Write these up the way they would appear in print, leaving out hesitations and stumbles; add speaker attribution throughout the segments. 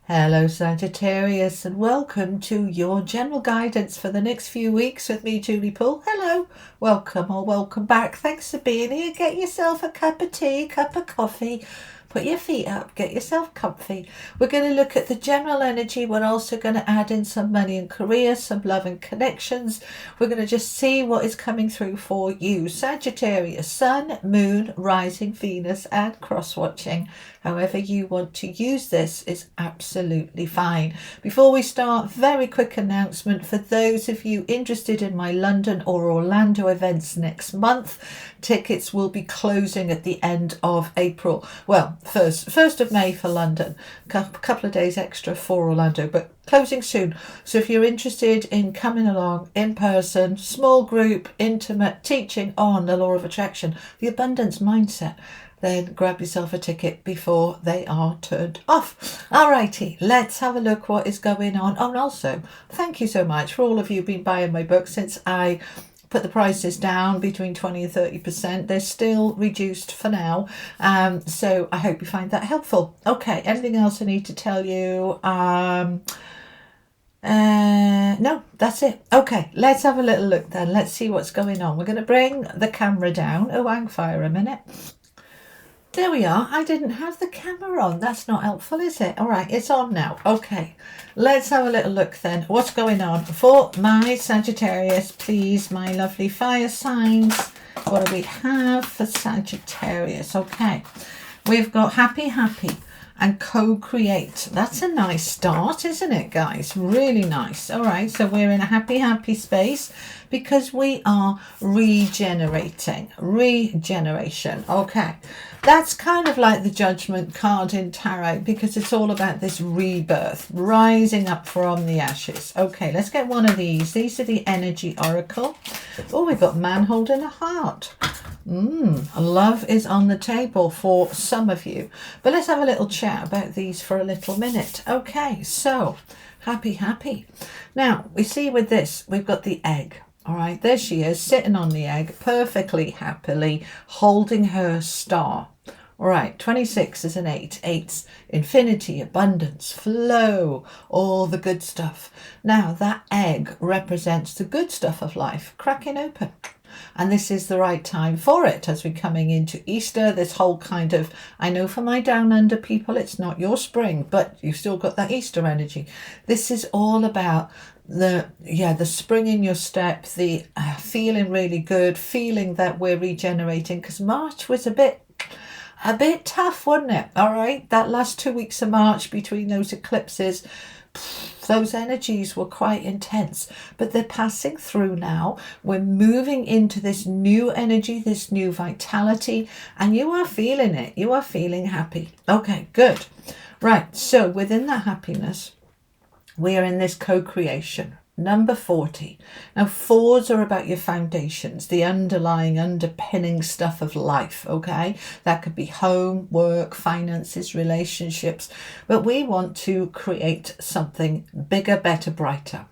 Speaker 1: Hello Sagittarius, and welcome to your general guidance for the next few weeks with me, Julie Poole. Hello, welcome or welcome back. Thanks for being here. Get yourself a cup of tea, cup of coffee. Put your feet up, get yourself comfy. We're going to look at the general energy. We're also going to add in some money and career, some love and connections. We're going to just see what is coming through for you. Sagittarius, Sun, Moon, Rising, Venus, and cross-watching. However you want to use this is absolutely fine. Before we start, very quick announcement for those of you interested in my London or Orlando events next month. Tickets will be closing at the end of April. Well, first of May for London, couple of days extra for Orlando, but closing soon. So if you're interested in coming along in person, small group, intimate, teaching on the law of attraction, the abundance mindset, then grab yourself a ticket before they are turned off. Alrighty, let's have a look what is going on. Oh, and also, thank you so much for all of you who've been buying my book since I put the prices down between 20 and 30%. They're still reduced for now. So I hope you find that helpful. Okay, anything else I need to tell you? No, that's it. Okay, let's have a little look then. Let's see what's going on. We're going to bring the camera down. Oh, hang fire a minute. There we are. I didn't have the camera on. That's not helpful, is it? All right, it's on now. Okay, let's have a little look then. What's going on for my Sagittarius, please, my lovely fire signs? What do we have for Sagittarius? Okay, we've got happy and co-create. That's a nice start, isn't it, guys? Really nice. All right, so we're in a happy space because we are regeneration. Okay, that's kind of like the Judgment card in tarot because it's all about this rebirth, rising up from the ashes. Okay, let's get one of these. These are the energy oracle. Oh, we've got man holding a heart. Love is on the table for some of you, but let's have a little chat about these for a little minute. Okay, so happy. Now we see with this, we've got the egg. All right, there she is sitting on the egg, perfectly happily holding her star. All right, 26 is an 8. 8's infinity, abundance, flow, all the good stuff. Now that egg represents the good stuff of life, cracking open. And this is the right time for it as we're coming into Easter. This whole kind of, I know for my down under people, it's not your spring, but you've still got that Easter energy. This is all about the spring in your step, the feeling really good, feeling that we're regenerating, because March was a bit tough, wasn't it? All right, that last 2 weeks of March between those eclipses, those energies were quite intense, but they're passing through now. We're moving into this new energy, this new vitality, and you are feeling it. You are feeling happy. Okay, good. Right, so within that happiness, we are in this co-creation. Number 40. Now, 4s are about your foundations, the underpinning stuff of life, okay? That could be home, work, finances, relationships. But we want to create something bigger, better, brighter.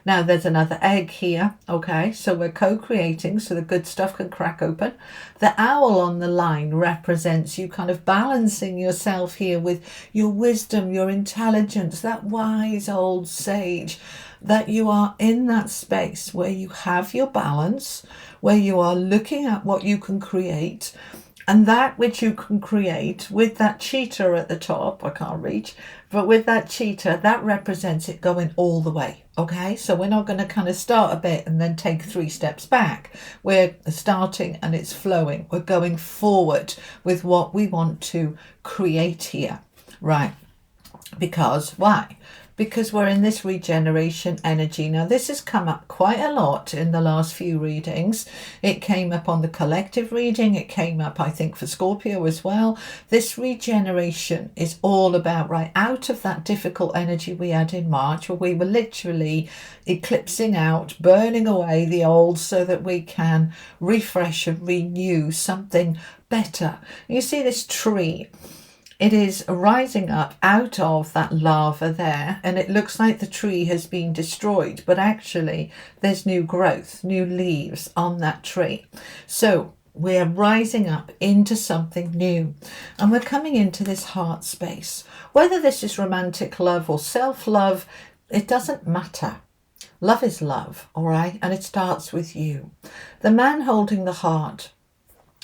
Speaker 1: Now, there's another egg here, okay? So we're co-creating so the good stuff can crack open. The owl on the line represents you kind of balancing yourself here with your wisdom, your intelligence, that wise old sage, that you are in that space where you have your balance, where you are looking at what you can create, and that which you can create with that cheetah at the top, I can't reach, but with that cheetah, that represents it going all the way, okay? So we're not going to kind of start a bit and then take 3 steps back. We're starting and it's flowing. We're going forward with what we want to create here, right? Because why? Because we're in this regeneration energy. Now, this has come up quite a lot in the last few readings. It came up on the collective reading. It came up, I think, for Scorpio as well. This regeneration is all about, right, out of that difficult energy we had in March, where we were literally eclipsing out, burning away the old so that we can refresh and renew something better. You see this tree. It is rising up out of that lava there, and it looks like the tree has been destroyed, but actually there's new growth, new leaves on that tree. So We're rising up into something new, and we're coming into this heart space. Whether this is romantic love or self-love, it doesn't matter. Love is love, all right? And it starts with you. The man holding the heart.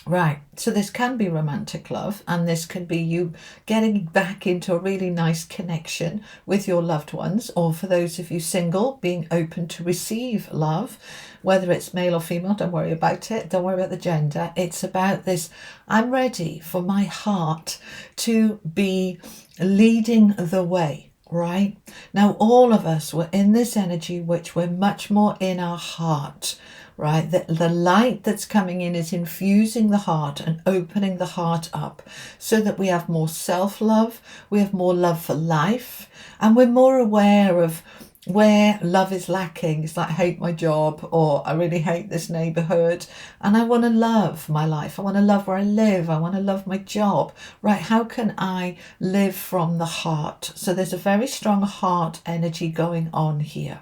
Speaker 1: Right, so this can be romantic love, and this can be you getting back into a really nice connection with your loved ones, or for those of you single, being open to receive love, whether it's male or female. Don't worry about it. Don't worry about the gender. It's about this, I'm ready for my heart to be leading the way. Right now, all of us were in this energy, which we're much more in our heart. Right, the light that's coming in is infusing the heart and opening the heart up so that we have more self-love, we have more love for life, and we're more aware of where love is lacking. It's like, I hate my job, or I really hate this neighborhood, and I want to love my life. I want to love where I live. I want to love my job. Right, how can I live from the heart? So there's a very strong heart energy going on here.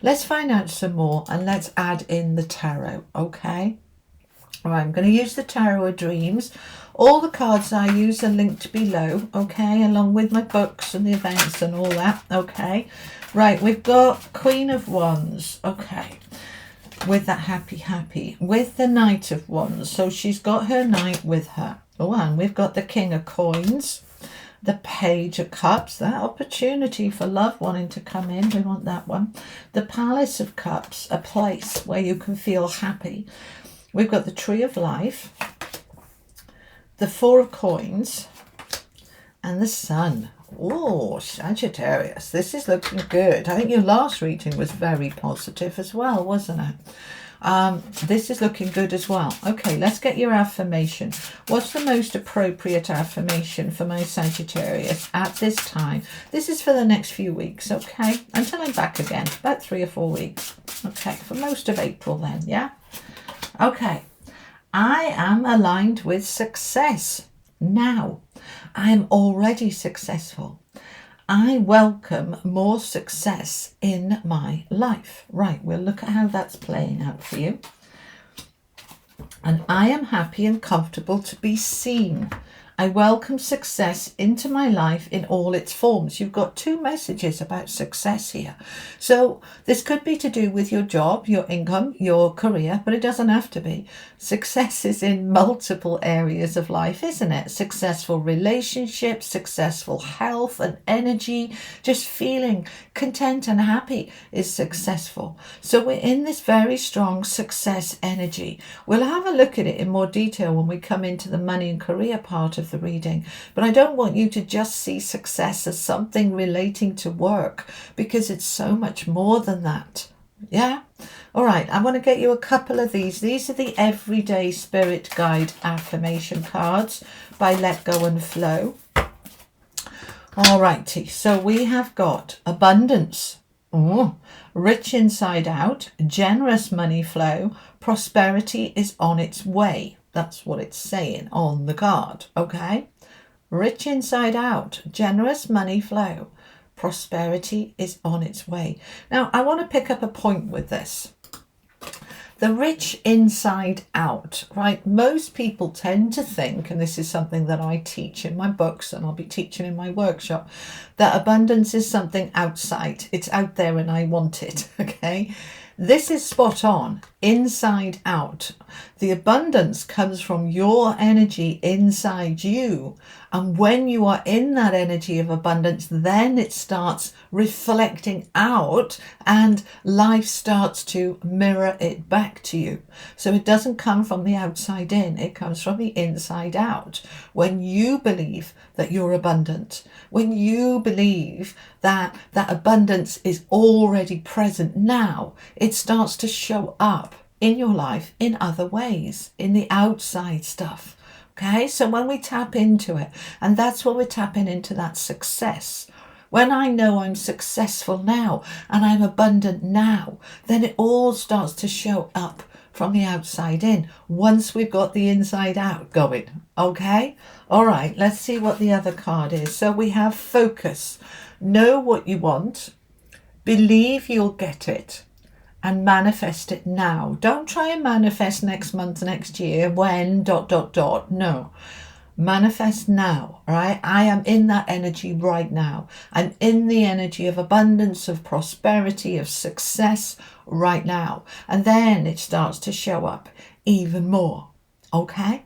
Speaker 1: Let's find out some more, and let's add in the tarot, okay? All right, I'm going to use the Tarot of Dreams. All the cards I use are linked below, okay, along with my books and the events and all that, okay? Right, we've got Queen of Wands, okay, with that happy, with the Knight of Wands. So she's got her knight with her. Oh, and we've got the King of Coins, the Page of Cups, that opportunity for love wanting to come in. We want that one. The Palace of Cups, a place where you can feel happy. We've got the Tree of Life, the Four of Coins, and the Sun. Oh, Sagittarius, this is looking good. I think your last reading was very positive as well, wasn't it? This is looking good as well. Okay, let's get your affirmation. What's the most appropriate affirmation for my Sagittarius at this time? This is for the next few weeks, okay? Until I'm back again, about 3 or 4 weeks. Okay, for most of April then, yeah? Okay, I am aligned with success now. I am already successful. I welcome more success in my life. Right, we'll look at how that's playing out for you. And I am happy and comfortable to be seen. I welcome success into my life in all its forms. You've got 2 messages about success here. So this could be to do with your job, your income, your career, but it doesn't have to be. Success is in multiple areas of life, isn't it? Successful relationships, successful health and energy, just feeling content and happy is successful. So we're in this very strong success energy. We'll have a look at it in more detail when we come into the money and career part of the reading, but I don't want you to just see success as something relating to work, because it's so much more than that. Yeah, all right, I want to get you a couple of these. These are the Everyday Spirit Guide affirmation cards by Let Go and Flow. All righty, so we have got abundance, rich inside out, generous money flow, prosperity is on its way. That's what it's saying on the card, okay? Rich inside out, generous money flow, prosperity is on its way. Now, I want to pick up a point with this. The rich inside out, right? Most people tend to think, and this is something that I teach in my books and I'll be teaching in my workshop, that abundance is something outside. It's out there and I want it, okay? This is spot on, inside out. The abundance comes from your energy inside you. And when you are in that energy of abundance, then it starts reflecting out and life starts to mirror it back to you. So it doesn't come from the outside in, it comes from the inside out. When you believe that you're abundant, when you believe that that abundance is already present now, it starts to show up in your life in other ways, in the outside stuff. Okay, so when we tap into it, and that's when we're tapping into that success. When I know I'm successful now and I'm abundant now, then it all starts to show up from the outside in once we've got the inside out going. Okay, all right, let's see what the other card is. So we have focus. Know what you want, believe you'll get it, and manifest it now. Don't try and manifest next month, next year, when, ... No. Manifest now, right? I am in that energy right now. I'm in the energy of abundance, of prosperity, of success right now. And then it starts to show up even more. Okay?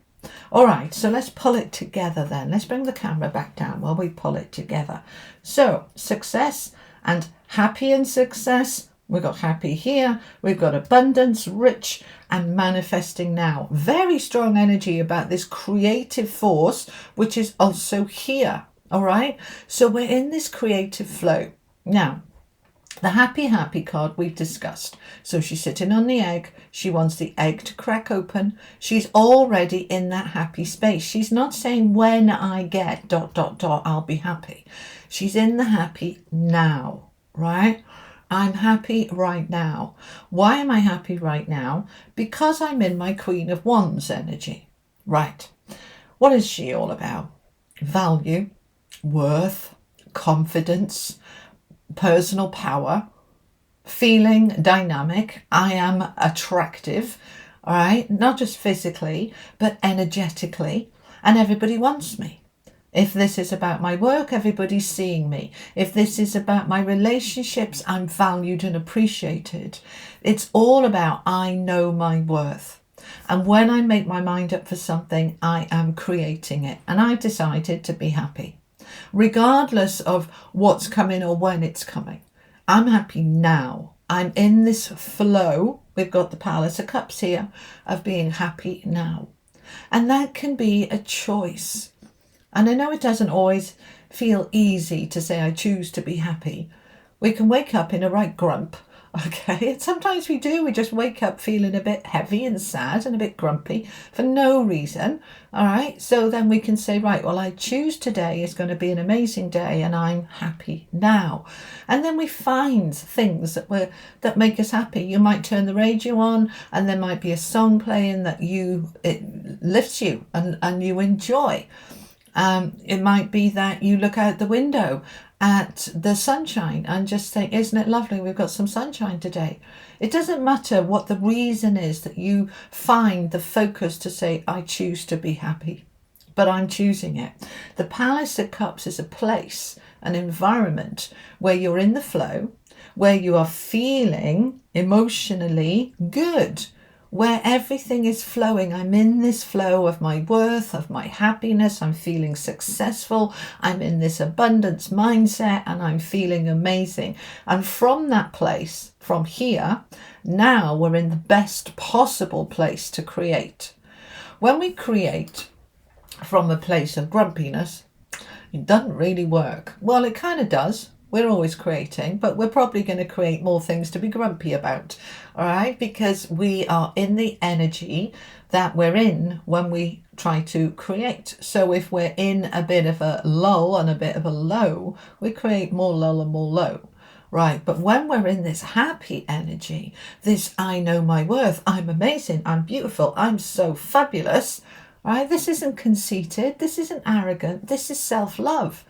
Speaker 1: All right, so let's pull it together then. Let's bring the camera back down while we pull it together. So success and happy and success. We've got happy here. We've got abundance, rich, and manifesting now. Very strong energy about this creative force, which is also here. All right. So we're in this creative flow. Now, the happy card we've discussed. So she's sitting on the egg. She wants the egg to crack open. She's already in that happy space. She's not saying when I get ... I'll be happy. She's in the happy now, right? I'm happy right now. Why am I happy right now? Because I'm in my Queen of Wands energy. Right. What is she all about? Value, worth, confidence, personal power, feeling dynamic. I am attractive, all right? Not just physically, but energetically. And everybody wants me. If this is about my work, everybody's seeing me. If this is about my relationships, I'm valued and appreciated. It's all about I know my worth. And when I make my mind up for something, I am creating it. And I've decided to be happy, regardless of what's coming or when it's coming. I'm happy now. I'm in this flow. We've got the Palace of Cups here of being happy now. And that can be a choice. And I know it doesn't always feel easy to say I choose to be happy. We can wake up in a right grump, okay? And sometimes we do. We just wake up feeling a bit heavy and sad and a bit grumpy for no reason, all right? So then we can say, right, well, I choose today is going to be an amazing day and I'm happy now. And then we find things that make us happy. You might turn the radio on and there might be a song playing that it lifts you and you enjoy. It might be that you look out the window at the sunshine and just think, isn't it lovely? We've got some sunshine today. It doesn't matter what the reason is that you find the focus to say, I choose to be happy, but I'm choosing it. The Palace of Cups is a place, an environment where you're in the flow, where you are feeling emotionally good, where everything is flowing. I'm in this flow of my worth, of my happiness. I'm feeling successful. I'm in this abundance mindset and I'm feeling amazing. And from that place, from here, now we're in the best possible place to create. When we create from a place of grumpiness, it doesn't really work. Well, it kind of does. We're always creating, but we're probably going to create more things to be grumpy about, all right? Because we are in the energy that we're in when we try to create. So if we're in a bit of a lull and a bit of a low, we create more lull and more low, right? But when we're in this happy energy, this I know my worth, I'm amazing, I'm beautiful, I'm so fabulous, right? This isn't conceited, this isn't arrogant, this is self-love.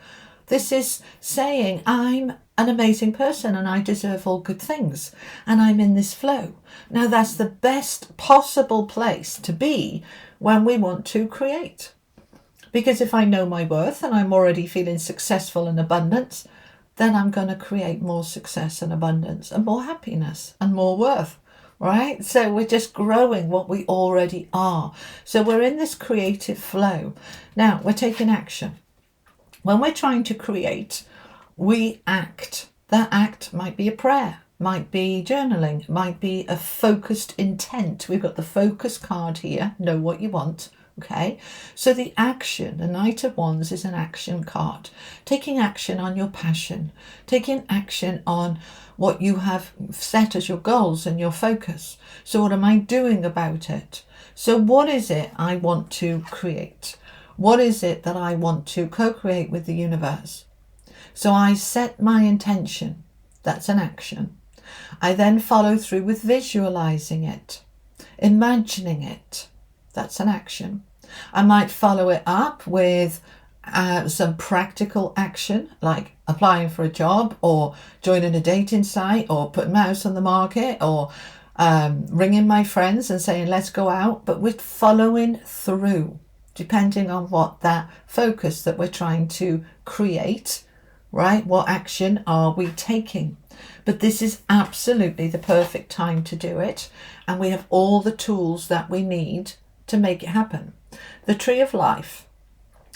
Speaker 1: This is saying I'm an amazing person and I deserve all good things and I'm in this flow. Now that's the best possible place to be when we want to create. Because if I know my worth and I'm already feeling successful and abundance, then I'm going to create more success and abundance and more happiness and more worth. Right? So we're just growing what we already are. So we're in this creative flow. Now we're taking action. When we're trying to create, we act. That act might be a prayer, might be journaling, might be a focused intent. We've got the focus card here, know what you want, okay? So the action, the Knight of Wands is an action card. Taking action on your passion, taking action on what you have set as your goals and your focus. So what am I doing about it? So what is it I want to create? What is it that I want to co-create with the universe? So I set my intention. That's an action. I then follow through with visualizing it, imagining it. That's an action. I might follow it up with some practical action like applying for a job or joining a dating site or putting my house on the market or ringing my friends and saying let's go out, but we're following through depending on what that focus that we're trying to create, right? What action are we taking? But this is absolutely the perfect time to do it, and we have all the tools that we need to make it happen. The Tree of Life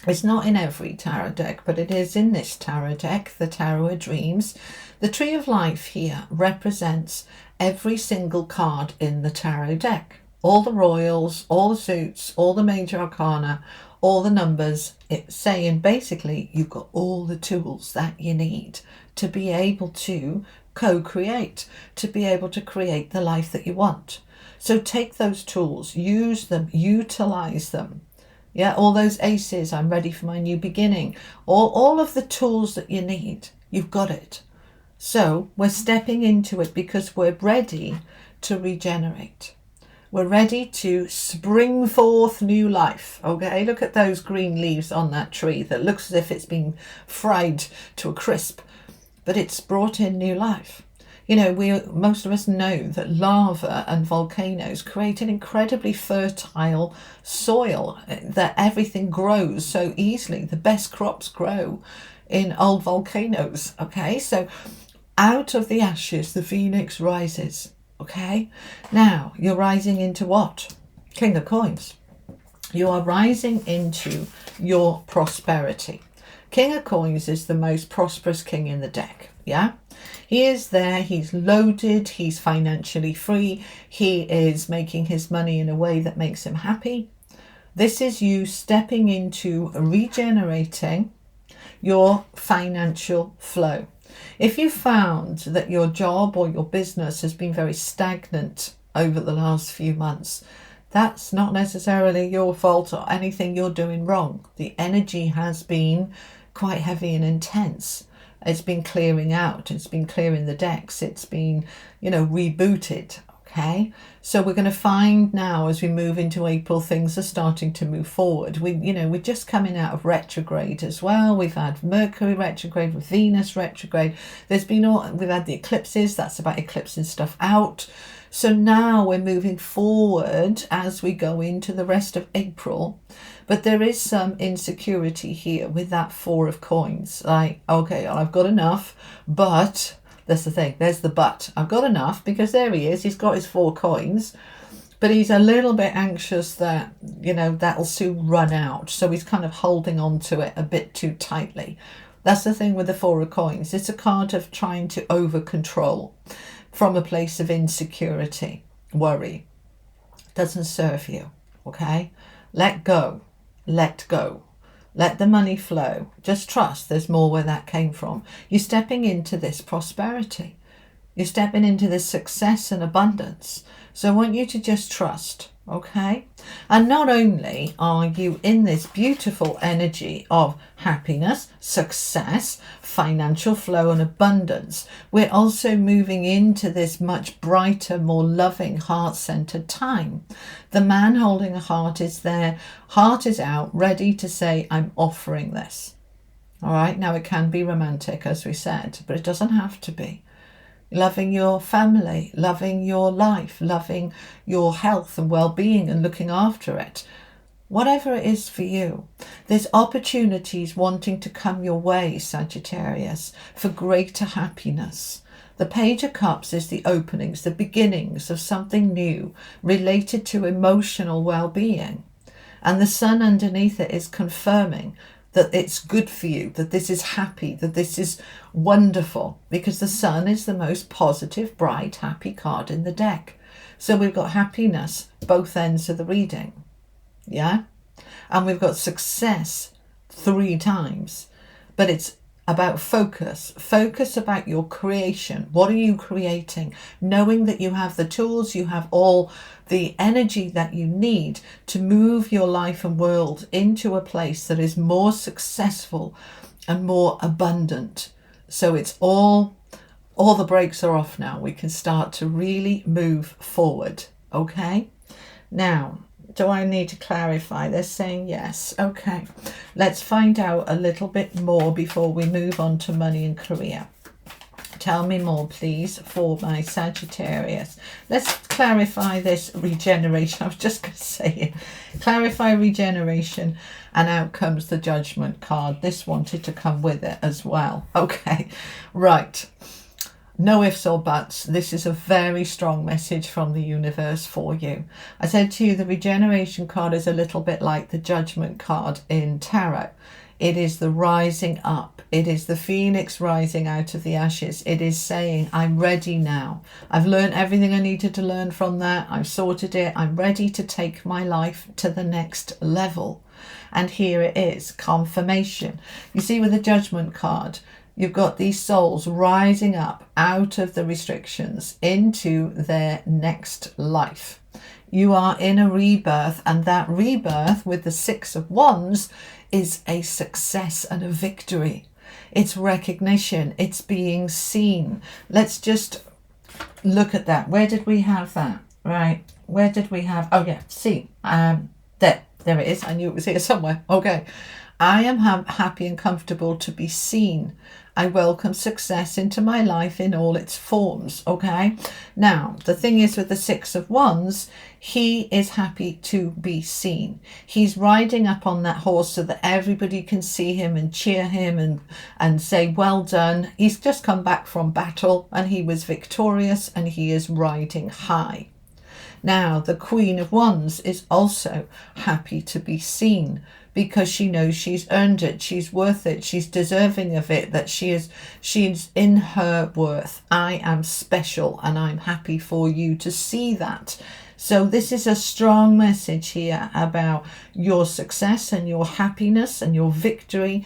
Speaker 1: is not in every tarot deck, but it is in this tarot deck, the Tarot of Dreams. The Tree of Life here represents every single card in the tarot deck. All the royals, all the suits, all the major arcana, all the numbers. It's saying basically you've got all the tools that you need to be able to co-create, to be able to create the life that you want. So take those tools, use them, utilize them. Yeah, all those aces, I'm ready for my new beginning. All of the tools that you need, you've got it. So we're stepping into it because we're ready to regenerate. We're ready to spring forth new life. Okay, look at those green leaves on that tree that looks as if it's been fried to a crisp, but it's brought in new life. You know, most of us know that lava and volcanoes create an incredibly fertile soil, that everything grows so easily. The best crops grow in old volcanoes. Okay, so out of the ashes, the phoenix rises. Okay, now you're rising into what? King of Coins. You are rising into your prosperity. King of Coins is the most prosperous king in the deck. Yeah, he is there, he's loaded, he's financially free, he is making his money in a way that makes him happy. This is you stepping into regenerating your financial flow. If you found that your job or your business has been very stagnant over the last few months, that's not necessarily your fault or anything you're doing wrong. The energy has been quite heavy and intense. It's been clearing out, it's been clearing the decks, it's been, rebooted. Okay, so we're going to find now as we move into April, things are starting to move forward. We're just coming out of retrograde as well. We've had Mercury retrograde, with Venus retrograde. We've had the eclipses. That's about eclipsing stuff out. So now we're moving forward as we go into the rest of April. But there is some insecurity here with that Four of Coins. Like, okay, I've got enough, but that's the thing. There's the but. I've got enough because there he is. He's got his 4 coins, but he's a little bit anxious that, that'll soon run out. So he's kind of holding on to it a bit too tightly. That's the thing with the 4 of Coins. It's a card of trying to over control from a place of insecurity, worry. Doesn't serve you. Okay? Let go. Let go. Let the money flow. Just trust there's more where that came from. You're stepping into this prosperity. You're stepping into this success and abundance. So I want you to just trust, okay? And not only are you in this beautiful energy of happiness, success, financial flow and abundance, we're also moving into this much brighter, more loving, heart-centered time. The man holding a heart is there, heart is out, ready to say, I'm offering this. All right, now it can be romantic, as we said, but it doesn't have to be. Loving your family, loving your life, loving your health and well-being and looking after it. Whatever it is for you. There's opportunities wanting to come your way, Sagittarius, for greater happiness. The Page of Cups is the openings, the beginnings of something new related to emotional well-being. And the Sun underneath it is confirming that it's good for you, that this is happy, that this is wonderful, because the Sun is the most positive, bright, happy card in the deck. So we've got happiness, both ends of the reading. Yeah? And we've got success 3 times. But it's about focus. Focus about your creation. What are you creating? Knowing that you have the tools, you have all the energy that you need to move your life and world into a place that is more successful and more abundant. So it's all the brakes are off now. We can start to really move forward. Okay? Now, Do I need to clarify? They're saying yes. Okay, let's find out a little bit more before we move on to money and career. Tell me more, please, for my Sagittarius. Let's clarify this regeneration. I was just going to say it. Clarify regeneration, and out comes the Judgment card. This wanted to come with it as well. Okay, right. No ifs or buts. This is a very strong message from the universe for you. I said to you the regeneration card is a little bit like the Judgment card in tarot. It is the rising up. It is the phoenix rising out of the ashes. It is saying, I'm ready now. I've learned everything I needed to learn from that. I've sorted it. I'm ready to take my life to the next level. And here it is, confirmation. You see with the Judgment card, you've got these souls rising up out of the restrictions into their next life. You are in a rebirth, and that rebirth with the Six of Wands is a success and a victory. It's recognition. It's being seen. Let's just look at that. Where did we have that? Right. Where did we have? Oh, yeah. See. There it is. I knew it was here somewhere. Okay. I am happy and comfortable to be seen. I welcome success into my life in all its forms. Okay. Now, the thing is with the Six of Wands, he is happy to be seen. He's riding up on that horse so that everybody can see him and cheer him and say, well done. He's just come back from battle and he was victorious and he is riding high. Now, the Queen of Wands is also happy to be seen, because she knows she's earned it, she's worth it, she's deserving of it, that she's in her worth. I am special and I'm happy for you to see that. So this is a strong message here about your success and your happiness, and your victory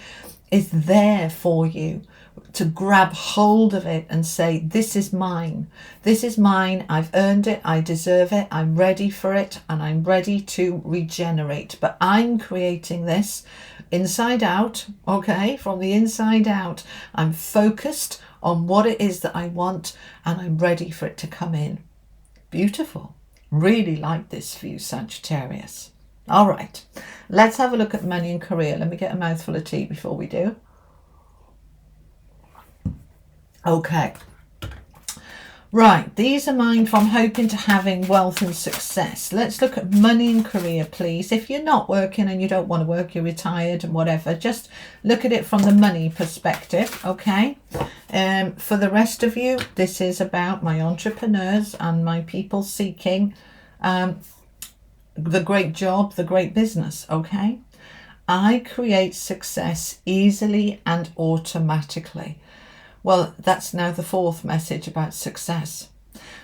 Speaker 1: is there for you to grab hold of it and say, this is mine. This is mine. I've earned it. I deserve it. I'm ready for it. And I'm ready to regenerate. But I'm creating this inside out. Okay. From the inside out, I'm focused on what it is that I want, and I'm ready for it to come in. Beautiful. Really like this for you, Sagittarius. All right. Let's have a look at money and career. Let me get a mouthful of tea before we do. Okay, right, these are mine from hoping to having wealth and success. Let's look at money and career, please. If you're not working and you don't want to work, you're retired and whatever, just look at it from the money perspective, okay? For the rest of you, this is about my entrepreneurs and my people seeking the great job, the great business, okay? I create success easily and automatically. Well, that's now the fourth message about success.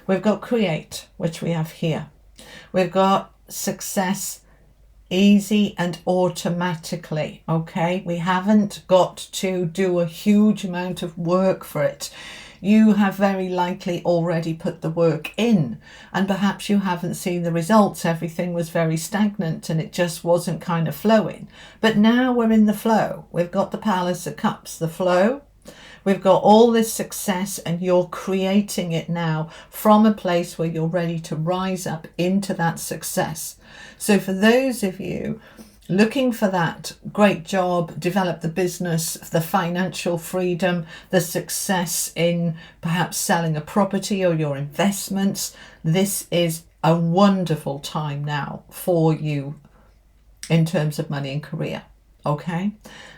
Speaker 1: We've got create, which we have here. We've got success easy and automatically, okay? We haven't got to do a huge amount of work for it. You have very likely already put the work in, and perhaps you haven't seen the results. Everything was very stagnant and it just wasn't kind of flowing. But now we're in the flow. We've got the Palace of Cups, the flow. We've got all this success, and you're creating it now from a place where you're ready to rise up into that success. So for those of you looking for that great job, develop the business, the financial freedom, the success in perhaps selling a property or your investments, this is a wonderful time now for you in terms of money and career. Okay,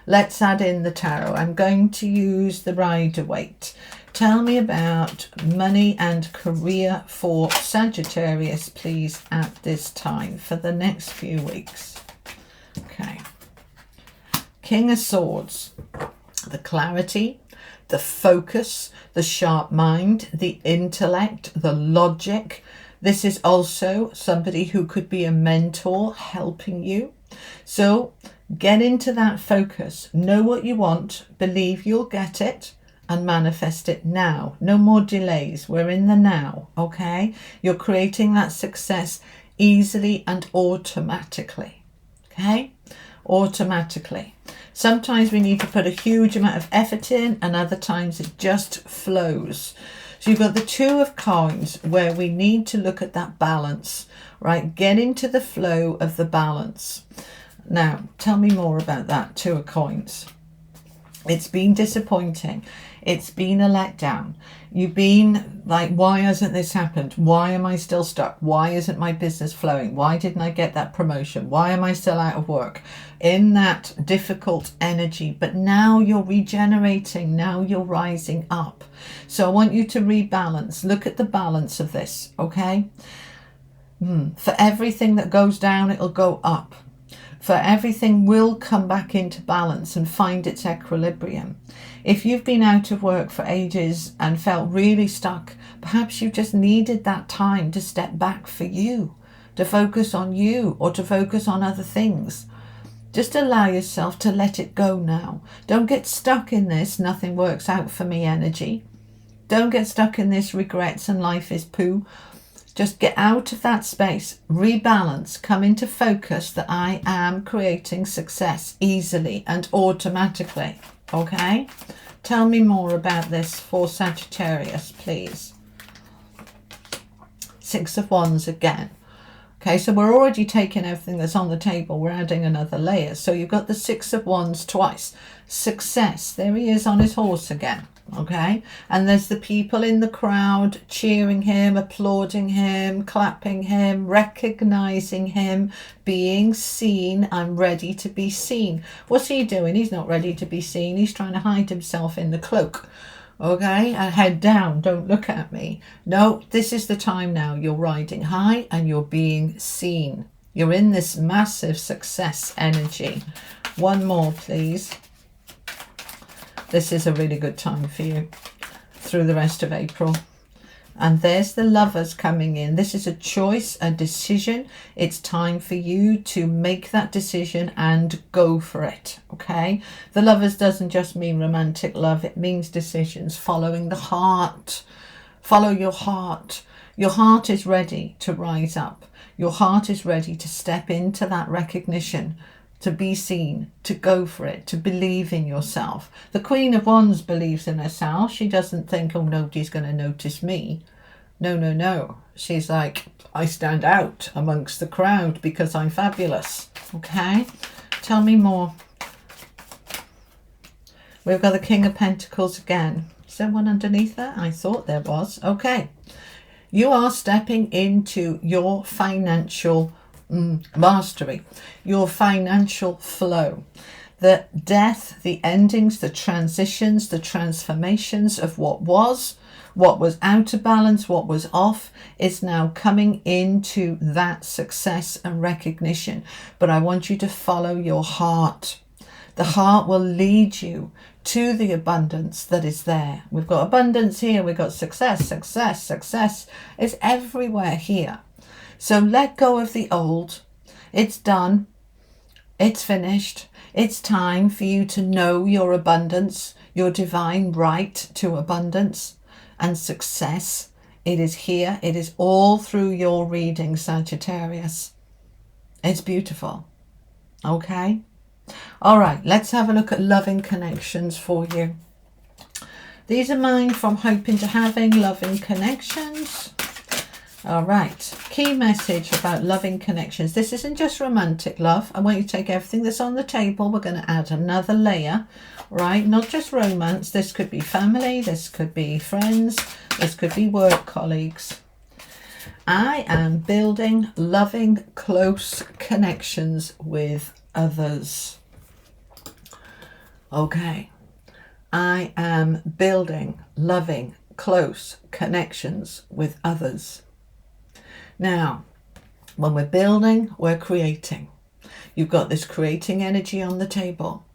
Speaker 1: let's add in the tarot. I'm going to use the Rider-Waite. Tell me about money and career for Sagittarius, please, at this time for the next few weeks. Okay, King of Swords, the clarity, the focus, the sharp mind, the intellect, the logic. This is also somebody who could be a mentor helping you. So get into that focus. Know what you want. Believe you'll get it and manifest it now. No more delays. We're in the now, okay? You're creating that success easily and automatically, okay? Automatically. Sometimes we need to put a huge amount of effort in, and other times it just flows. So you've got the Two of Coins, where we need to look at that balance. right? Get into the flow of the balance. Now, tell me more about that. Two of Coins. It's been disappointing. It's been a letdown. You've been like, why hasn't this happened? Why am I still stuck? Why isn't my business flowing? Why didn't I get that promotion? Why am I still out of work? In that difficult energy. But now you're regenerating. Now you're rising up. So I want you to rebalance. Look at the balance of this, okay? For everything that goes down, it'll go up. For everything will come back into balance and find its equilibrium. If you've been out of work for ages and felt really stuck, perhaps you just needed that time to step back for you, to focus on you or to focus on other things. Just allow yourself to let it go now. Don't get stuck in this nothing works out for me energy. Don't get stuck in this regrets and life is poo. Just get out of that space, rebalance, come into focus that I am creating success easily and automatically, okay? Tell me more about this for Sagittarius, please. Six of Wands again. Okay, so we're already taking everything that's on the table. We're adding another layer. So you've got the Six of Wands twice. Success. There he is on his horse again. Okay, and there's the people in the crowd cheering him, applauding him, clapping him, recognizing him, being seen. I'm ready to be seen. What's he doing? He's not ready to be seen. He's trying to hide himself in the cloak. Okay, and head down, don't look at me. No, this is the time now. You're riding high and you're being seen. You're in this massive success energy. One more, please. This is a really good time for you through the rest of April. And there's the Lovers coming in. This is a choice, a decision. It's time for you to make that decision and go for it, okay? The Lovers doesn't just mean romantic love. It means decisions, following the heart. Follow your heart. Your heart is ready to rise up. Your heart is ready to step into that recognition, to be seen, to go for it, to believe in yourself. The Queen of Wands believes in herself. She doesn't think, oh, nobody's going to notice me. No, no, no. She's like, I stand out amongst the crowd because I'm fabulous. Okay, tell me more. We've got the King of Pentacles again. Is there one underneath that? I thought there was. Okay. You are stepping into your financial mastery, your financial flow, the death, the endings, the transitions, the transformations of what was out of balance, what was off, is now coming into that success and recognition. But I want you to follow your heart. The heart will lead you to the abundance that is there. We've got abundance here. We've got success, success, success. It's everywhere here. So let go of the old. It's done. It's finished. It's time for you to know your abundance, your divine right to abundance and success. It is here. It is all through your reading, Sagittarius. It's beautiful. Okay? All right, let's have a look at loving connections for you. These are mine from Hoping to Having Loving Connections. All right, key message about loving connections. This isn't just romantic love. I want you to take everything that's on the table. We're going to add another layer, right? Not just romance. This could be family. This could be friends. This could be work colleagues. I am building loving, close connections with others. Okay. I am building loving, close connections with others. Now, when we're building, we're creating. You've got this creating energy on the table.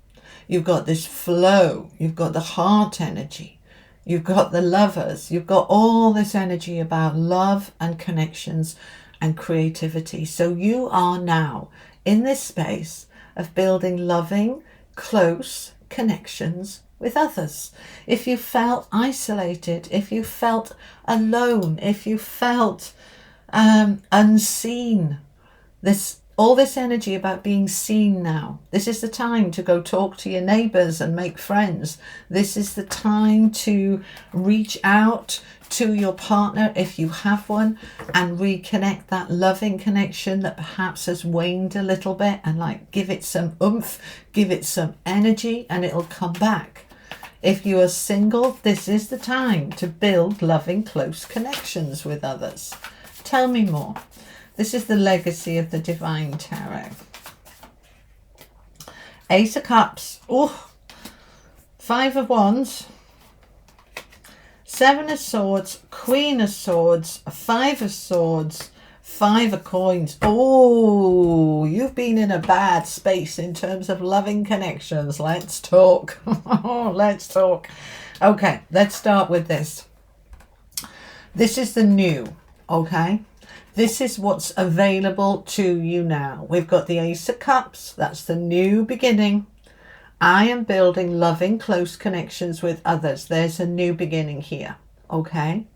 Speaker 1: You've got this flow. You've got the heart energy. You've got the Lovers. You've got all this energy about love and connections and creativity. So you are now in this space of building loving, close connections with others. If you felt isolated, if you felt alone, if you felt unseen, this All this energy about being seen now. This is the time to go talk to your neighbours and make friends. This is the time to reach out to your partner if you have one and reconnect that loving connection that perhaps has waned a little bit, and like give it some oomph, give it some energy, and it'll come back. If you are single, this is the time to build loving, close connections with others. Tell me more. This is the legacy of the Divine Tarot. Ace of Cups. Oh, Five of Wands. Seven of Swords. Queen of Swords. Five of Swords. Five of Coins. Oh, you've been in a bad space in terms of loving connections. Let's talk. Let's talk. Okay, let's start with this. This is the new, okay? This is what's available to you now. We've got the Ace of Cups. That's the new beginning. I am building loving, close connections with others. There's a new beginning here. Okay.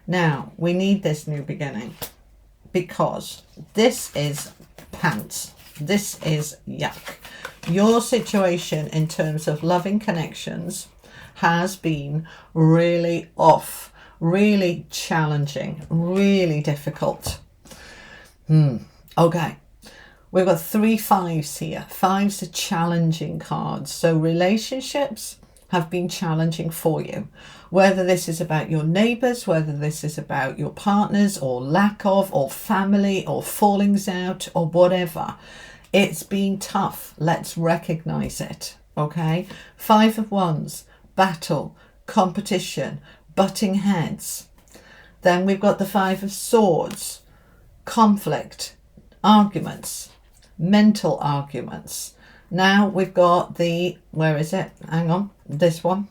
Speaker 1: Now, we need this new beginning because this is pants. This is yuck. Your situation in terms of loving connections has been really off, really challenging, really difficult. Okay, we've got 3 fives here. Fives are challenging cards. So relationships have been challenging for you. Whether this is about your neighbours, whether this is about your partners or lack of, or family or fallings out or whatever. It's been tough. Let's recognise it. Okay, 5 of Wands, battle, competition, butting heads. Then we've got the 5 of Swords. Conflict, arguments, mental arguments. Now we've got the, where is it? Hang on, this one.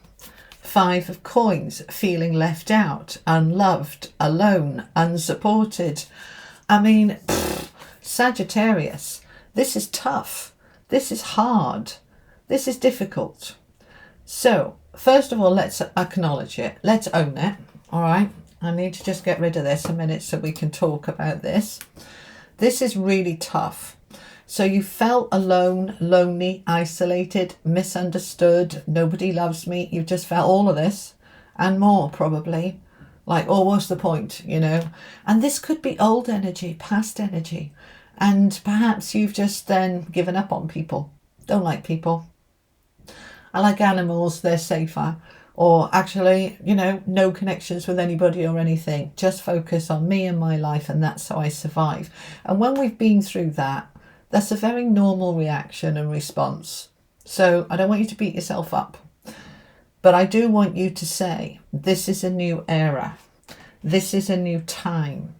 Speaker 1: 5 of Coins, feeling left out, unloved, alone, unsupported. I mean, Sagittarius, this is tough. This is hard. This is difficult. So, first of all, let's acknowledge it. Let's own it, all right? I need to just get rid of this a minute so we can talk about this. This is really tough. So you felt alone, lonely, isolated, misunderstood, nobody loves me. You've just felt all of this and more probably. Like, oh, what's the point, you know? And this could be old energy, past energy. And perhaps you've just then given up on people. Don't like people. I like animals, they're safer. Or actually, you know, no connections with anybody or anything. Just focus on me and my life, and that's how I survive. And when we've been through that, that's a very normal reaction and response. So I don't want you to beat yourself up. But I do want you to say, this is a new era. This is a new time.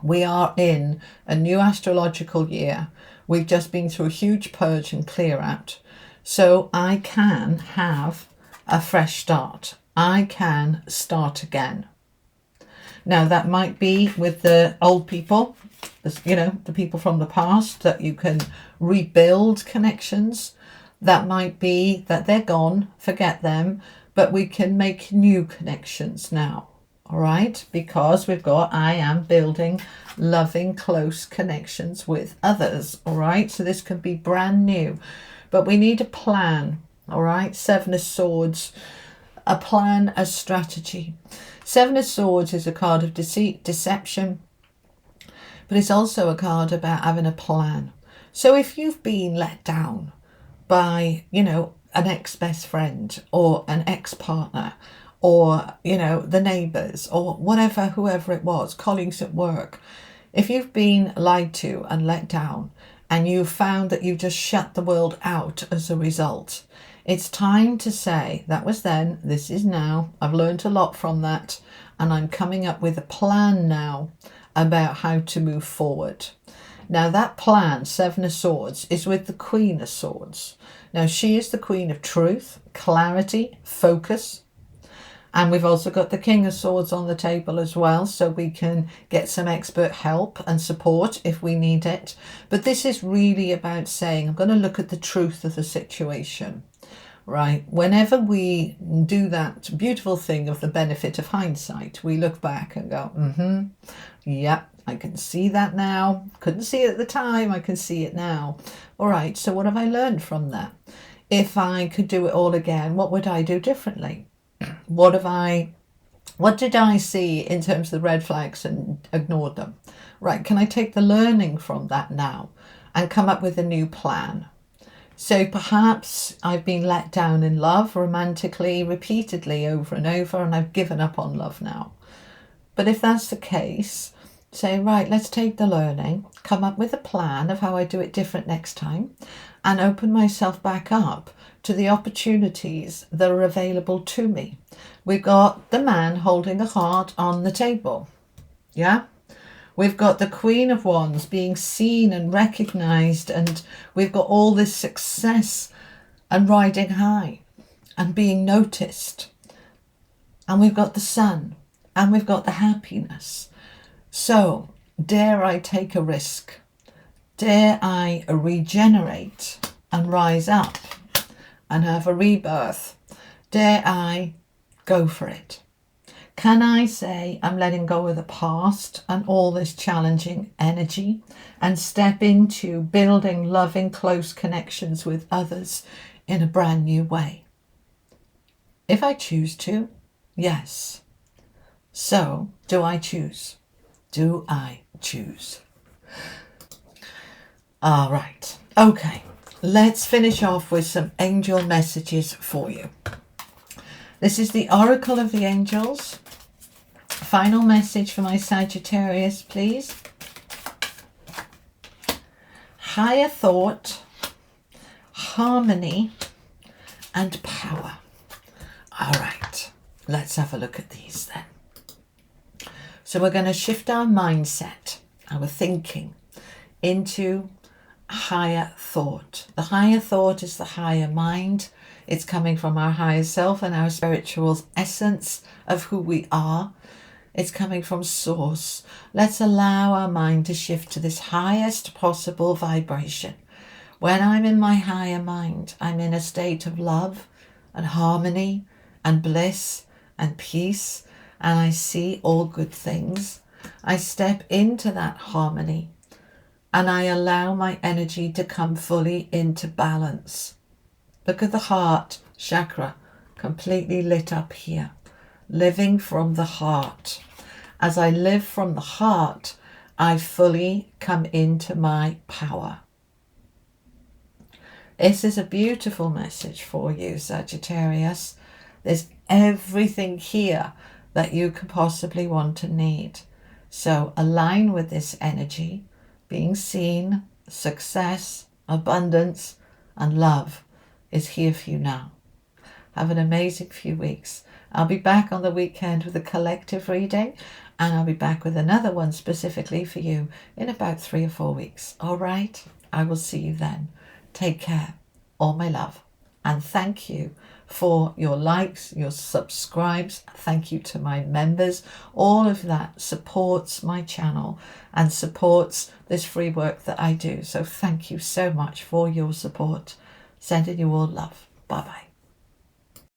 Speaker 1: We are in a new astrological year. We've just been through a huge purge and clear out. So I can have a fresh start. I can start again. Now that might be with the old people, you know, the people from the past, that you can rebuild connections. That might be that they're gone, forget them, but we can make new connections now. All right, because we've got, I am building loving, close connections with others. All right, so this can be brand new, but we need a plan. All right, 7 of Swords, a plan, a strategy. 7 of Swords is a card of deceit, deception, but it's also a card about having a plan. So if you've been let down by, you know, an ex-best friend or an ex-partner or, you know, the neighbours or whatever, whoever it was, colleagues at work, if you've been lied to and let down and you've found that you've just shut the world out as a result, it's time to say, that was then, this is now. I've learned a lot from that, and I'm coming up with a plan now about how to move forward. Now that plan, 7 of Swords, is with the Queen of Swords. Now she is the Queen of Truth, clarity, focus. And we've also got the King of Swords on the table as well, so we can get some expert help and support if we need it. But this is really about saying, I'm going to look at the truth of the situation. Right, whenever we do that beautiful thing of the benefit of hindsight, we look back and go, yeah, I can see that now. Couldn't see it at the time. I can see it now. All right, so what have I learned from that? If I could do it all again, what would I do differently? What did I see in terms of the red flags and ignored them? Right, can I take the learning from that now and come up with a new plan? So perhaps I've been let down in love romantically, repeatedly, over and over, and I've given up on love now. But if that's the case, say, right, let's take the learning, come up with a plan of how I do it different next time, and open myself back up to the opportunities that are available to me. We've got the man holding the heart on the table. Yeah? We've got the Queen of Wands being seen and recognized, and we've got all this success and riding high and being noticed. And we've got the Sun, and we've got the happiness. So, dare I take a risk? Dare I regenerate and rise up and have a rebirth? Dare I go for it? Can I say I'm letting go of the past and all this challenging energy and step into building loving, close connections with others in a brand new way? If I choose to, yes. So, do I choose? Do I choose? All right. Okay. Let's finish off with some angel messages for you. This is the Oracle of the Angels. Final message for my Sagittarius, please. Higher thought, harmony, and power. All right, let's have a look at these then. So we're going to shift our mindset, our thinking, into higher thought. The higher thought is the higher mind. It's coming from our higher self and our spiritual essence of who we are. It's coming from source. Let's allow our mind to shift to this highest possible vibration. When I'm in my higher mind, I'm in a state of love and harmony and bliss and peace, and I see all good things. I step into that harmony and I allow my energy to come fully into balance. Look at the heart chakra, completely lit up here. Living from the heart. As I live from the heart, I fully come into my power. This is a beautiful message for you, Sagittarius. There's everything here that you could possibly want and need. So align with this energy, being seen, success, abundance, and love is here for you now. Have an amazing few weeks. I'll be back on the weekend with a collective reading, and I'll be back with another one specifically for you in about 3 or 4 weeks. All right? I will see you then. Take care. All my love. And thank you for your likes, your subscribes. Thank you to my members. All of that supports my channel and supports this free work that I do. So thank you so much for your support. Sending you all love. Bye-bye.